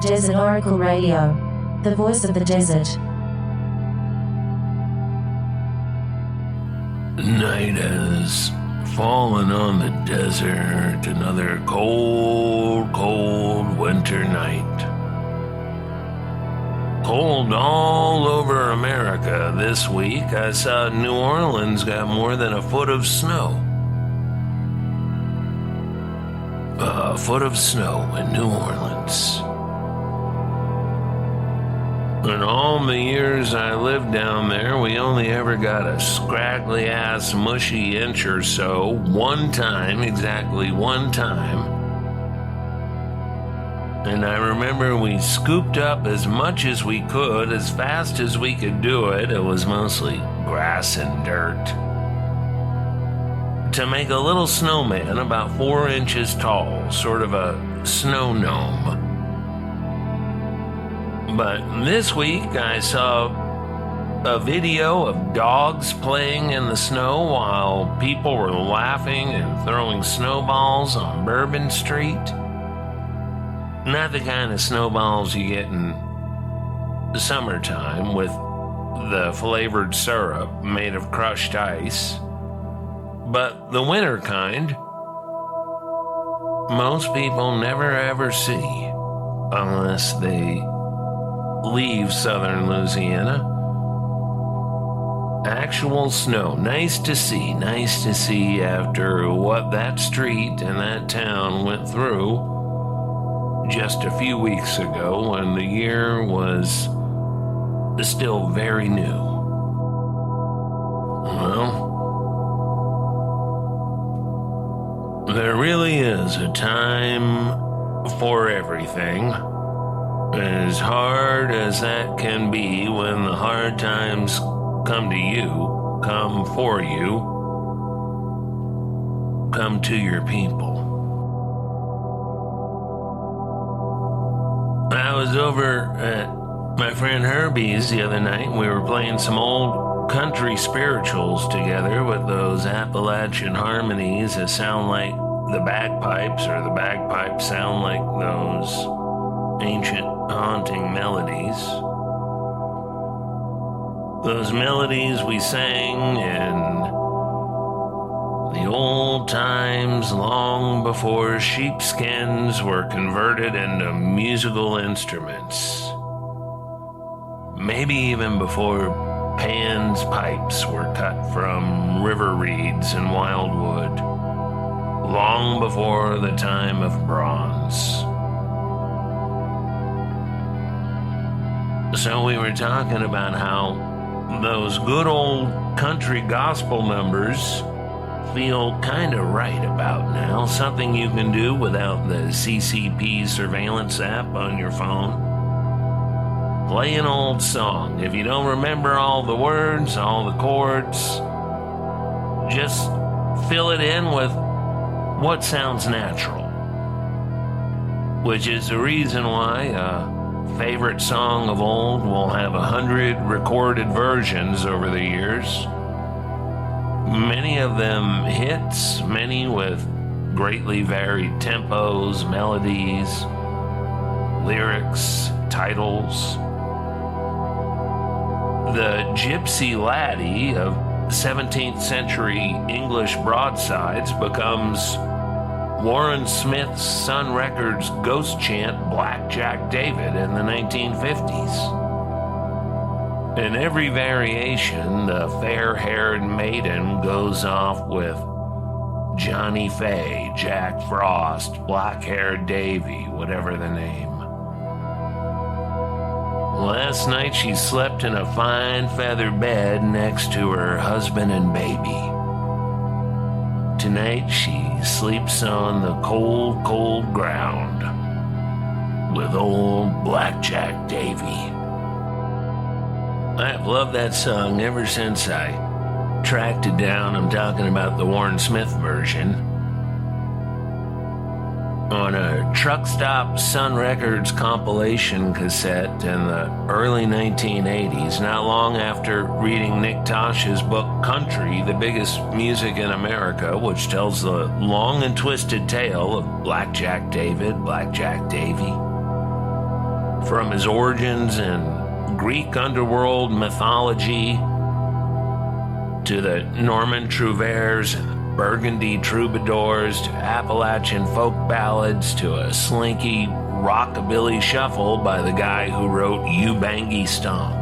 Desert Oracle Radio, the voice of the desert. Night has fallen on the desert, another cold, cold winter night. Cold all over America this week. I saw New Orleans got more than a foot of snow. A foot of snow in New Orleans. In all the years I lived down there, we only ever got a scraggly-ass, mushy inch or so, one time, exactly one time. And I remember we scooped up as much as we could, as fast as we could do it. It was mostly grass and dirt. To make a little snowman about 4 inches tall, sort of a snow gnome. But this week I saw a video of dogs playing in the snow while people were laughing and throwing snowballs on Bourbon Street. Not the kind of snowballs you get in the summertime with the flavored syrup made of crushed ice, but the winter kind most people never ever see unless they leave southern Louisiana. Actual snow. Nice to see after what that street and that town went through just a few weeks ago when the year was still very new. Well, there really is a time for everything. As hard as that can be when the hard times come to you, come for you, come to your people. I was over at my friend Herbie's the other night, and we were playing some old country spirituals together with those Appalachian harmonies that sound like the bagpipes, or the bagpipes sound like those ancient haunting melodies. Those melodies we sang in the old times, long before sheepskins were converted into musical instruments. Maybe even before Pan's pipes were cut from river reeds and wildwood. Long before the time of bronze. So we were talking about how those good old country gospel numbers feel kind of right about now. Something you can do without the CCP surveillance app on your phone. Play an old song. If you don't remember all the words, all the chords, just fill it in with what sounds natural. Which is the reason why favorite song of old will have 100 recorded versions over the years. Many of them hits, many with greatly varied tempos, melodies, lyrics, titles. The Gypsy Laddie of 17th century English broadsides becomes Warren Smith's Sun Records ghost chant Blackjack David in the 1950s. In every variation, the fair-haired maiden goes off with Johnny Fay, Jack Frost, Black-haired Davy, whatever the name. Last night she slept in a fine feather bed next to her husband and baby. Tonight she sleeps on the cold, cold ground with old Blackjack Davy. I've loved that song ever since I tracked it down. I'm talking about the Warren Smith version. On a Truck Stop Sun Records compilation cassette in the early 1980s, not long after reading Nick Tosh's book Country, the Biggest Music in America, which tells the long and twisted tale of Blackjack David, Blackjack Davy. From his origins in Greek underworld mythology to the Norman trouvères and Burgundy troubadours to Appalachian folk ballads to a slinky rockabilly shuffle by the guy who wrote You Bangy Stomp.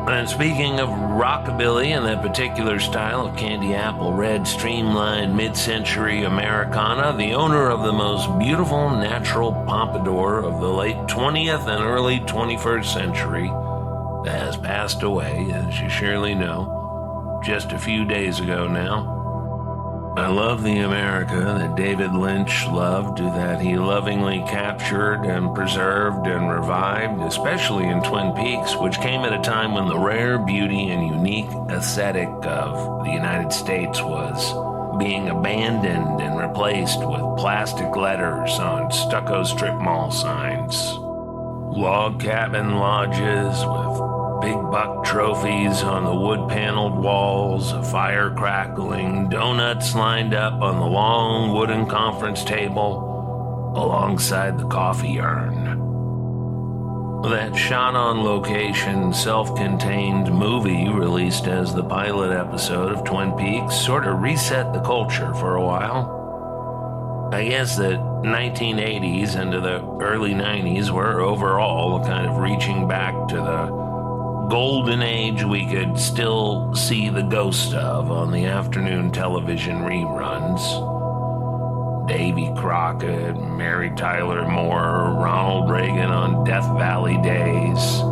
And speaking of rockabilly and that particular style of candy apple red streamlined mid-century Americana, the owner of the most beautiful natural pompadour of the late 20th and early 21st century has passed away, as you surely know, just a few days ago now. I love the America that David Lynch loved, that he lovingly captured and preserved and revived, especially in Twin Peaks, which came at a time when the rare beauty and unique aesthetic of the United States was being abandoned and replaced with plastic letters on stucco strip mall signs, log cabin lodges with big buck trophies on the wood-paneled walls, a fire crackling, donuts lined up on the long wooden conference table alongside the coffee urn. That shot-on-location, self-contained movie released as the pilot episode of Twin Peaks sort of reset the culture for a while. I guess the 1980s into the early 90s were overall kind of reaching back to the golden age we could still see the ghost of on the afternoon television reruns. Davy Crockett, Mary Tyler Moore, Ronald Reagan on Death Valley days.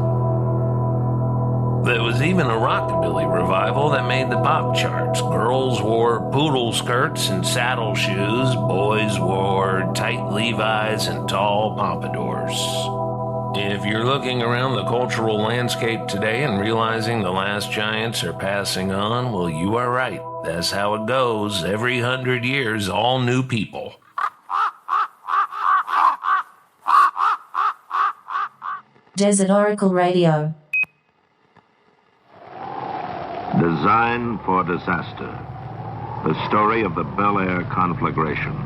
There was even a rockabilly revival that made the pop charts. Girls wore poodle skirts and saddle shoes. Boys wore tight Levi's and tall pompadours. If you're looking around the cultural landscape today and realizing the last giants are passing on, well, you are right. That's how it goes. Every 100 years, all new people. Desert Oracle Radio. Design for Disaster. The story of the Bel Air conflagration.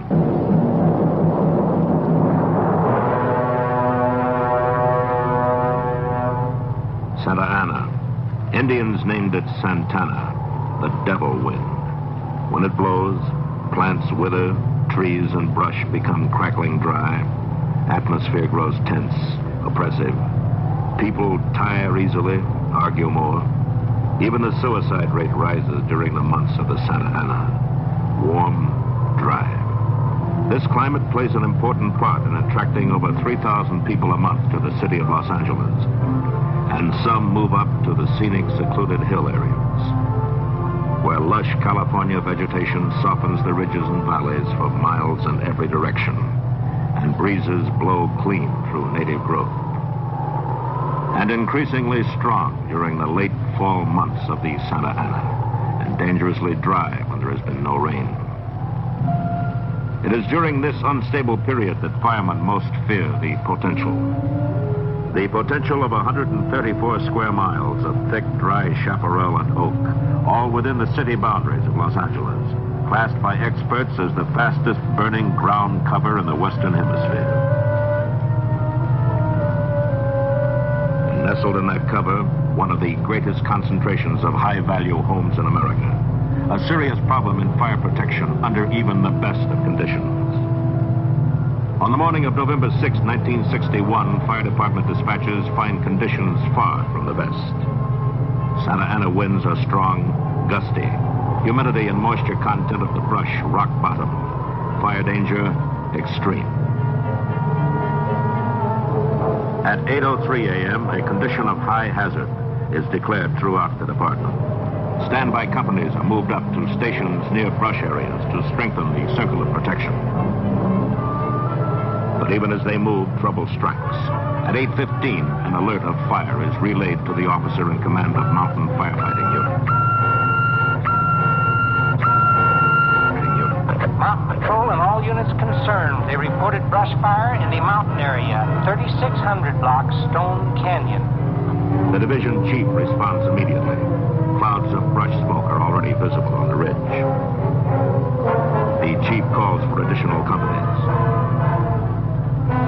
Santa Ana. Indians named it Santana, the devil wind. When it blows, plants wither, trees and brush become crackling dry. Atmosphere grows tense, oppressive. People tire easily, argue more. Even the suicide rate rises during the months of the Santa Ana. Warm, dry. This climate plays an important part in attracting over 3,000 people a month to the city of Los Angeles. And some move up to the scenic, secluded hill areas, where lush California vegetation softens the ridges and valleys for miles in every direction, and breezes blow clean through native growth. And increasingly strong during the late fall months of the Santa Ana, and dangerously dry when there has been no rain. It is during this unstable period that firemen most fear the potential. The potential of 134 square miles of thick, dry chaparral and oak, all within the city boundaries of Los Angeles, classed by experts as the fastest burning ground cover in the Western Hemisphere. And nestled in that cover, one of the greatest concentrations of high-value homes in America, a serious problem in fire protection under even the best of conditions. On the morning of November 6, 1961, fire department dispatchers find conditions far from the best. Santa Ana winds are strong, gusty. Humidity and moisture content of the brush rock bottom. Fire danger extreme. At 8:03 a.m., a condition of high hazard is declared throughout the department. Standby companies are moved up to stations near brush areas to strengthen the circle of protection. But even as they move, trouble strikes. At 8:15, an alert of fire is relayed to the officer in command of Mountain Firefighting Unit. Mountain Patrol and all units concerned. They reported brush fire in the mountain area, 3600 block Stone Canyon. The division chief responds immediately. Clouds of brush smoke are already visible on the ridge. The chief calls for additional companies.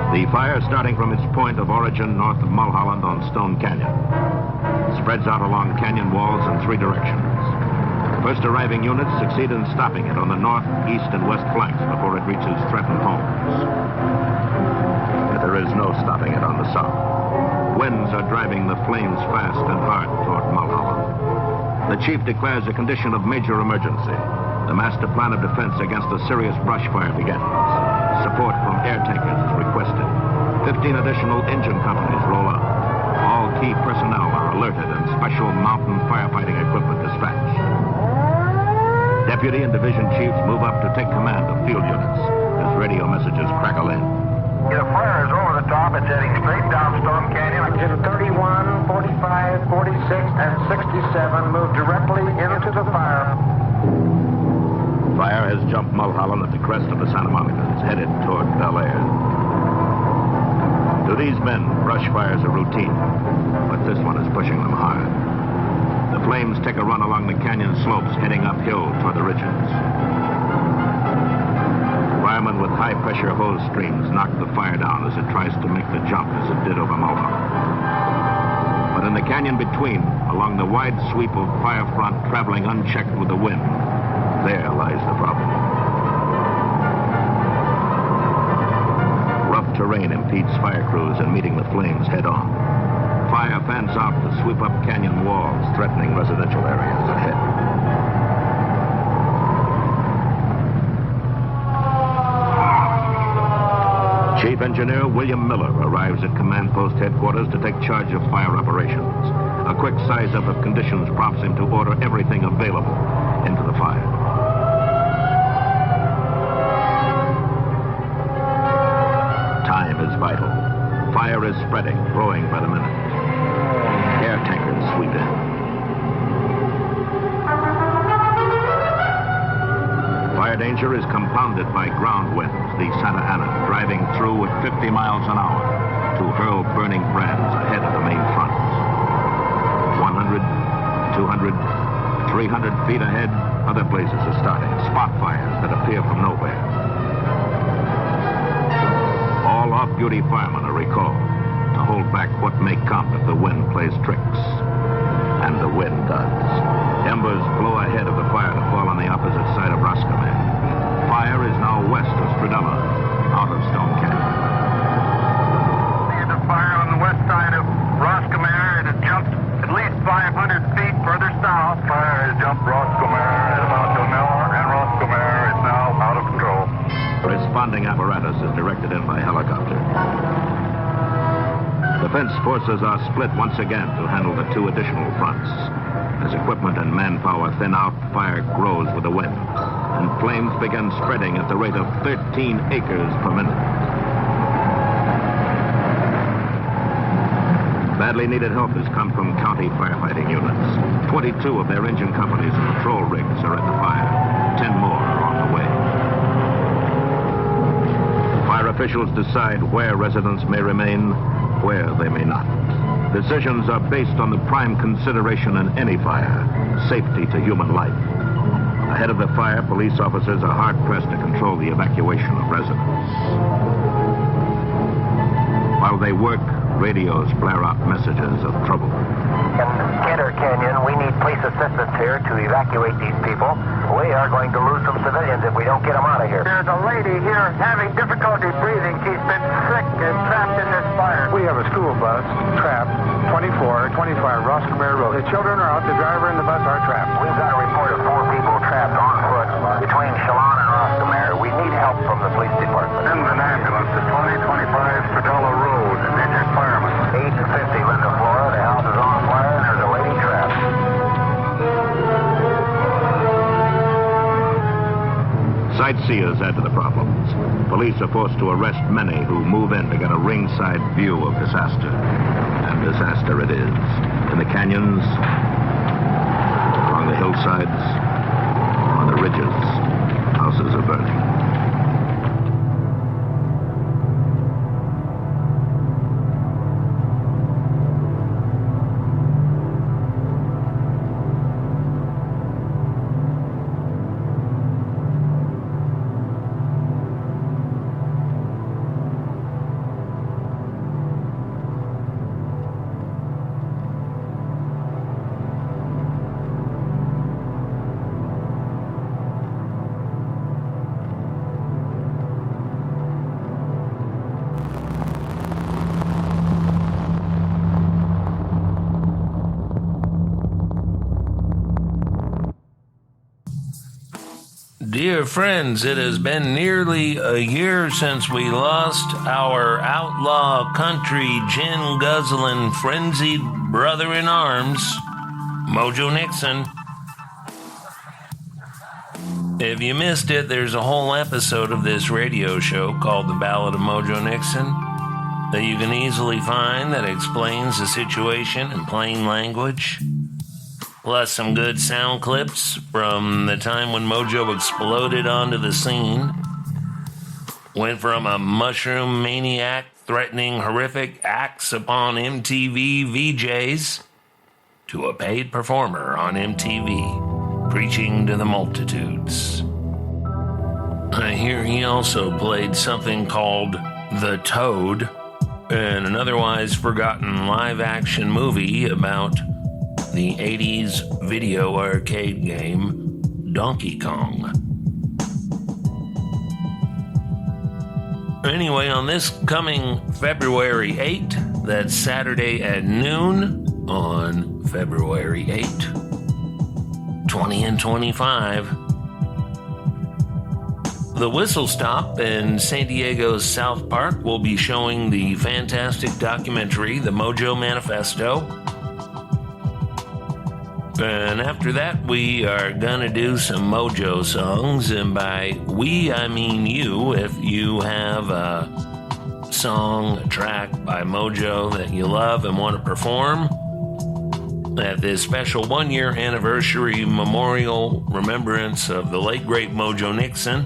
The fire, starting from its point of origin north of Mulholland on Stone Canyon, spreads out along canyon walls in three directions. First arriving units succeed in stopping it on the north, east, and west flanks before it reaches threatened homes. But there is no stopping it on the south. Winds are driving the flames fast and hard toward Mulholland. The chief declares a condition of major emergency. The master plan of defense against a serious brush fire begins. Support from air tankers is requested. 15 additional engine companies roll out. All key personnel are alerted and special mountain firefighting equipment dispatched. Deputy and division chiefs move up to take command of field units as radio messages crackle in. The fire is over the top. It's heading straight down Stone Canyon. Engine 31, 45, 46, and 67 move directly into the fire. Fire has jumped Mulholland at the crest of the Santa Monicas, headed toward Bel Air. To these men, brush fires are routine, but this one is pushing them hard. The flames take a run along the canyon slopes, heading uphill toward the ridges. Firemen with high-pressure hose streams knock the fire down as it tries to make the jump as it did over Mulholland. But in the canyon between, along the wide sweep of fire front traveling unchecked with the wind, there lies the problem. Rough terrain impedes fire crews in meeting the flames head-on. Fire fans out to sweep up canyon walls, threatening residential areas ahead. Chief Engineer William Miller arrives at Command Post Headquarters to take charge of fire operations. A quick size-up of conditions prompts him to order everything available into the fire. Time is vital. Fire is spreading, growing by the minute. Air tankers sweep in. Fire danger is compounded by ground winds, the Santa Ana driving through at 50 miles an hour to hurl burning brands ahead of the main front. 100, 200, 300 feet ahead, other blazes are starting, spot fires that appear from nowhere. All off-duty firemen are recalled to hold back what may come if the wind plays tricks. And the wind does. Embers blow ahead of the fire to fall on the opposite side of Roscommon. Fire is now west of Stradella, out of Stone Canyon. There's a fire on the west side of Roscommon. It has jumped at least 500 feet further south. Fire has jumped Roscommon at about Donella, and Roscommon is now out of control. Responding apparatus is directed in by helicopter. Defense forces are split once again to handle the two additional fronts. As equipment and manpower thin out, fire grows with the wind, and flames begin spreading at the rate of 13 acres per minute. Badly needed help has come from county firefighting units. 22 of their engine companies and patrol rigs are at the fire. 10 more are on the way. Fire officials decide where residents may remain, where they may not. Decisions are based on the prime consideration in any fire, safety to human life. Ahead of the fire, police officers are hard-pressed to control the evacuation of residents. While they work, radios blare out messages of trouble. In Cantor Canyon, we need police assistance here to evacuate these people. We are going to lose some civilians if we don't get them out of here. There's a lady here having difficulty breathing. She's been sick and trapped in this fire. We have a school bus trapped, 24, 25 Roscommon Road. The children are out, the driver and the bus are trapped. We've got a report of 4 people trapped on foot between Chelan and Roscommon. We need help from the police department. Send an ambulance to 2025 Stradella Road and injured firemen. 850 Linda, Florida. The house is on fire and there's a lady trapped. Sightseers add to the problems. Police are forced to arrest many who move in to get a ringside view of disaster. And disaster it is. In the canyons, along the hillsides, on the ridges, houses are burning. Dear friends, it has been nearly a year since we lost our outlaw country gin-guzzling frenzied brother-in-arms, Mojo Nixon. If you missed it, there's a whole episode of this radio show called The Ballad of Mojo Nixon that you can easily find that explains the situation in plain language. Plus some good sound clips from the time when Mojo exploded onto the scene. Went from a mushroom maniac threatening horrific acts upon MTV VJs to a paid performer on MTV preaching to the multitudes. I hear he also played something called The Toad in an otherwise forgotten live-action movie about the 80s video arcade game Donkey Kong. Anyway, on this coming February 8th, that's Saturday at noon on February 8th, 20 and 25, the Whistle Stop in San Diego's South Park will be showing the fantastic documentary, The Mojo Manifesto. And after that, we are gonna do some Mojo songs, and by we, I mean you. If you have a song, a track by Mojo that you love and want to perform at this special 1-year anniversary memorial remembrance of the late great Mojo Nixon,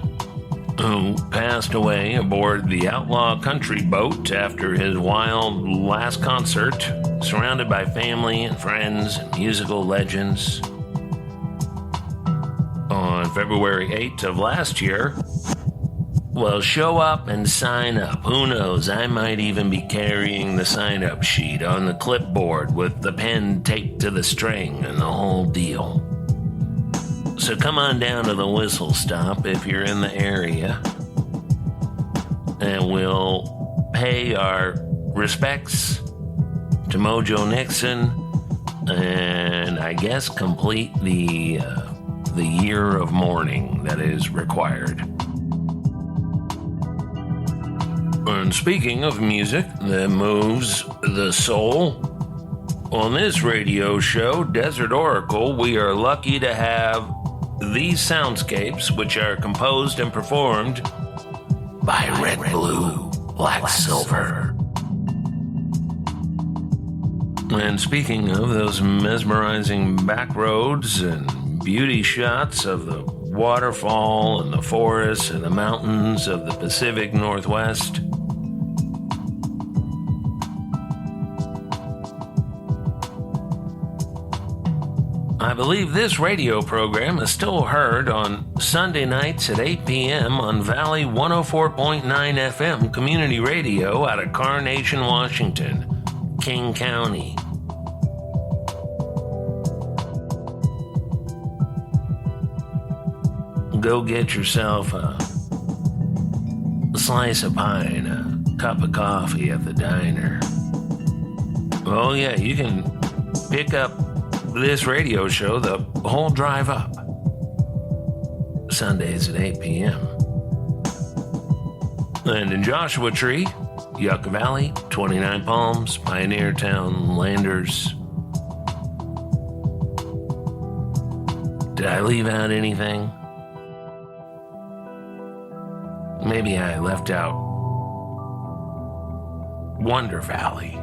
who passed away aboard the Outlaw Country boat after his wild last concert, surrounded by family and friends and musical legends. On February 8th of last year, well, show up and sign up. Who knows, I might even be carrying the sign-up sheet on the clipboard with the pen taped to the string and the whole deal. So come on down to the Whistle Stop if you're in the area, and we'll pay our respects to Mojo Nixon, and I guess complete the year of mourning that is required. And speaking of music that moves the soul, on this radio show, Desert Oracle, we are lucky to have these soundscapes, which are composed and performed by RedBlueBlackSilver. And speaking of those mesmerizing back roads and beauty shots of the waterfall and the forests and the mountains of the Pacific Northwest, I believe this radio program is still heard on Sunday nights at 8 p.m. on Valley 104.9 FM Community Radio out of Carnation, Washington, King County. Go get yourself a slice of pie and a cup of coffee at the diner. Oh yeah, you can pick up this radio show the whole drive up. Sundays at 8 p.m. And in Joshua Tree, Yucca Valley, 29 Palms, Pioneer Town, Landers. Did I leave out anything? Maybe I left out Wonder Valley.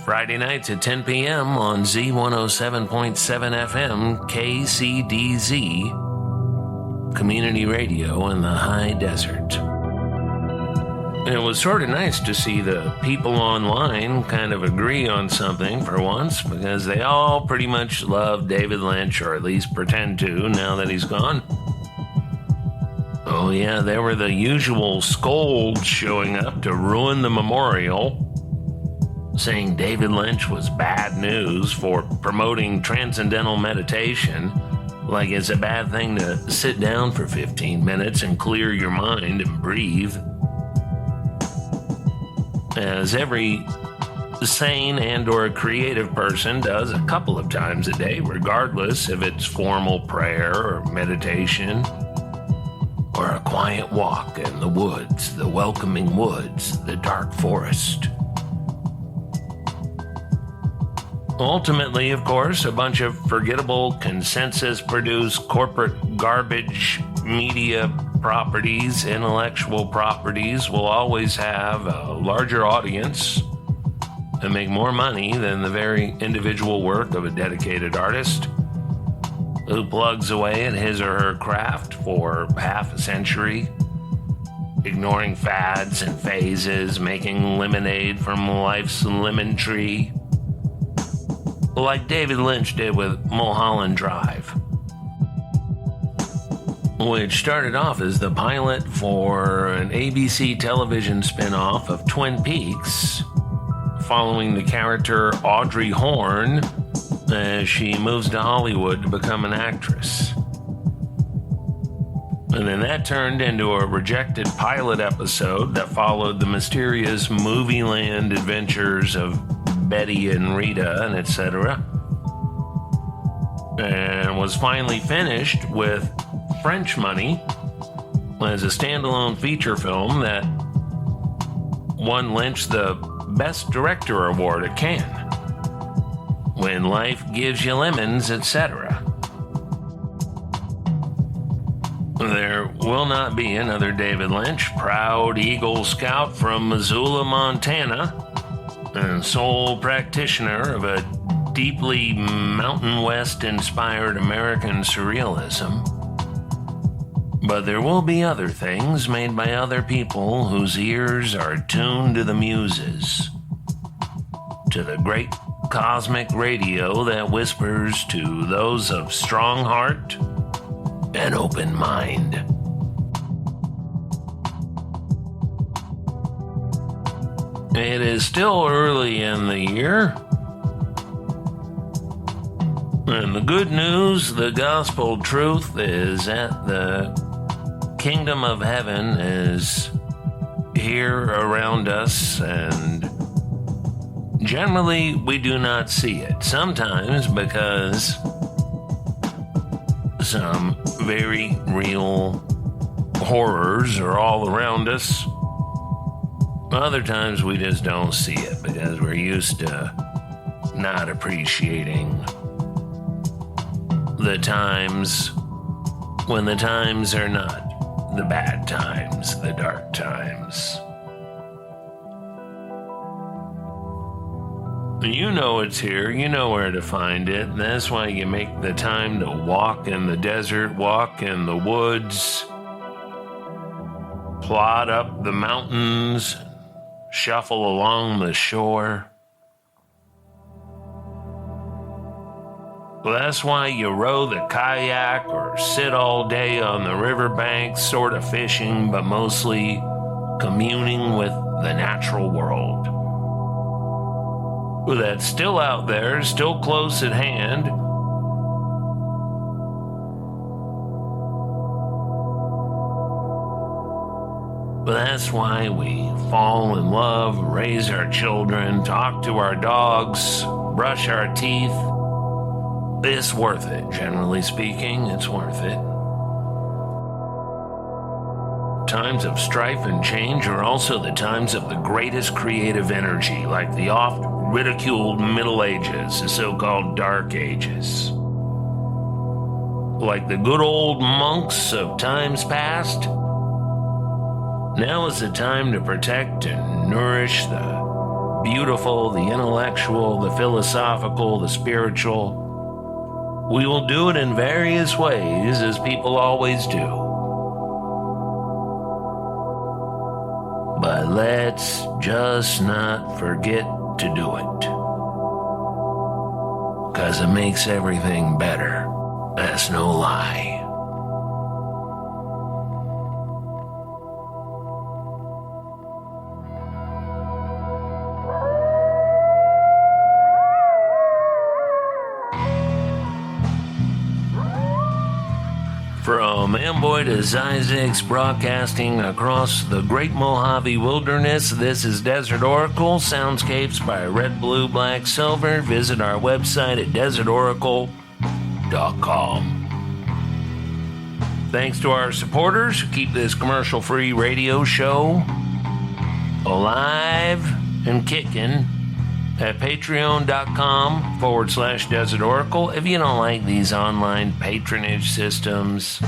Friday nights at 10 p.m. on Z107.7 FM KCDZ, Community Radio in the High Desert. It was sort of nice to see the people online kind of agree on something for once, because they all pretty much love David Lynch, or at least pretend to, now that he's gone. Oh yeah, there were the usual scolds showing up to ruin the memorial, saying David Lynch was bad news for promoting transcendental meditation, like it's a bad thing to sit down for 15 minutes and clear your mind and breathe. As every sane and or creative person does a couple of times a day, regardless if it's formal prayer or meditation or a quiet walk in the woods, the welcoming woods, the dark forest. Ultimately, of course, a bunch of forgettable, consensus-produced corporate garbage media properties, intellectual properties will always have a larger audience and make more money than the very individual work of a dedicated artist who plugs away at his or her craft for half a century, ignoring fads and phases, making lemonade from life's lemon tree, like David Lynch did with Mulholland Drive, which started off as the pilot for an ABC television spin-off of Twin Peaks, following the character Audrey Horne as she moves to Hollywood to become an actress. And then that turned into a rejected pilot episode that followed the mysterious movie land adventures of Betty and Rita and etc. And was finally finished with French Money as a standalone feature film that won Lynch the Best Director Award at Cannes. When Life Gives You Lemons, etc. There will not be another David Lynch, proud Eagle Scout from Missoula, Montana, and sole practitioner of a deeply Mountain West-inspired American surrealism. But there will be other things made by other people whose ears are tuned to the muses, to the great cosmic radio that whispers to those of strong heart and open mind. It is still early in the year, and the good news, the gospel truth, is that the kingdom of heaven is here around us, and generally we do not see it. Sometimes because some very real horrors are all around us. Other times we just don't see it because we're used to not appreciating the times when the times are not the bad times, the dark times. You know it's here, you know where to find it, and that's why you make the time to walk in the desert, walk in the woods, plod up the mountains, shuffle along the shore. Well, that's why you row the kayak or sit all day on the riverbank, sort of fishing, but mostly communing with the natural world. That's still out there, still close at hand. But that's why we fall in love, raise our children, talk to our dogs, brush our teeth. It's worth it, generally speaking, it's worth it. Times of strife and change are also the times of the greatest creative energy, like the oft-ridiculed Middle Ages, the so-called Dark Ages. Like the good old monks of times past, now is the time to protect and nourish the beautiful, the intellectual, the philosophical, the spiritual. We will do it in various ways, as people always do. But let's just not forget to do it. 'Cause it makes everything better. That's no lie. From Amboy to Zizix, broadcasting across the Great Mojave Wilderness, this is Desert Oracle, Soundscapes by RedBlueBlackSilver. Visit our website at desertoracle.com. Thanks to our supporters who keep this commercial-free radio show alive and kicking at patreon.com/Desert Oracle. If you don't like these online patronage systems,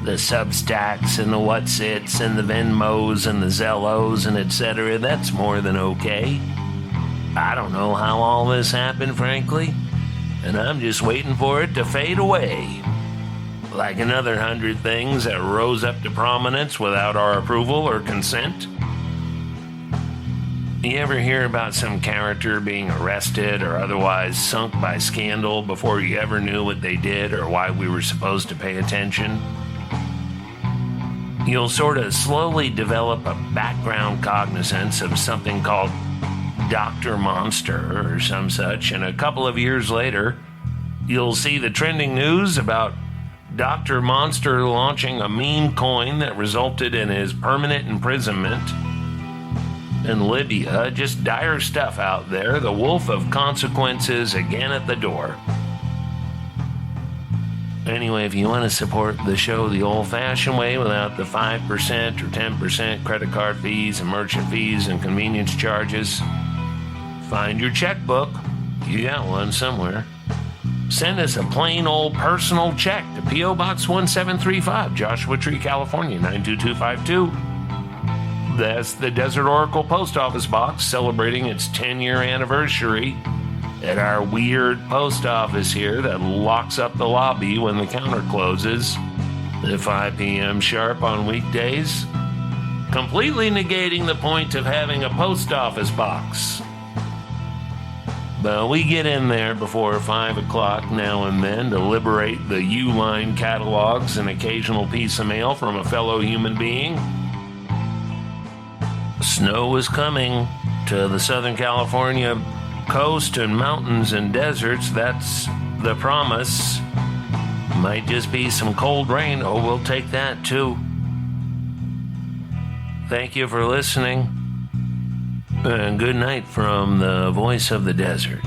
the Substacks and the Whatsits and the Venmos and the Zellos and etc., that's more than okay. I don't know how all this happened, frankly, and I'm just waiting for it to fade away. Like another 100 things that rose up to prominence without our approval or consent. You ever hear about some character being arrested or otherwise sunk by scandal before you ever knew what they did or why we were supposed to pay attention? You'll sort of slowly develop a background cognizance of something called Dr. Monster or some such, and a couple of years later, you'll see the trending news about Dr. Monster launching a meme coin that resulted in his permanent imprisonment. In Libya, just dire stuff out there. The wolf of consequences again at the door. Anyway, if you want to support the show the old-fashioned way without the 5% or 10% credit card fees and merchant fees and convenience charges, find your checkbook. You got one somewhere. Send us a plain old personal check to P.O. Box 1735, Joshua Tree, California, 92252. That's the Desert Oracle Post Office Box, celebrating its 10-year anniversary at our weird post office here that locks up the lobby when the counter closes at 5 p.m. sharp on weekdays, completely negating the point of having a post office box. But we get in there before 5 o'clock now and then to liberate the U-line catalogs, an occasional piece of mail from a fellow human being. Snow is coming to the Southern California coast and mountains and deserts. That's the promise. Might just be some cold rain. Oh, we'll take that too. Thank you for listening. And good night from the voice of the desert.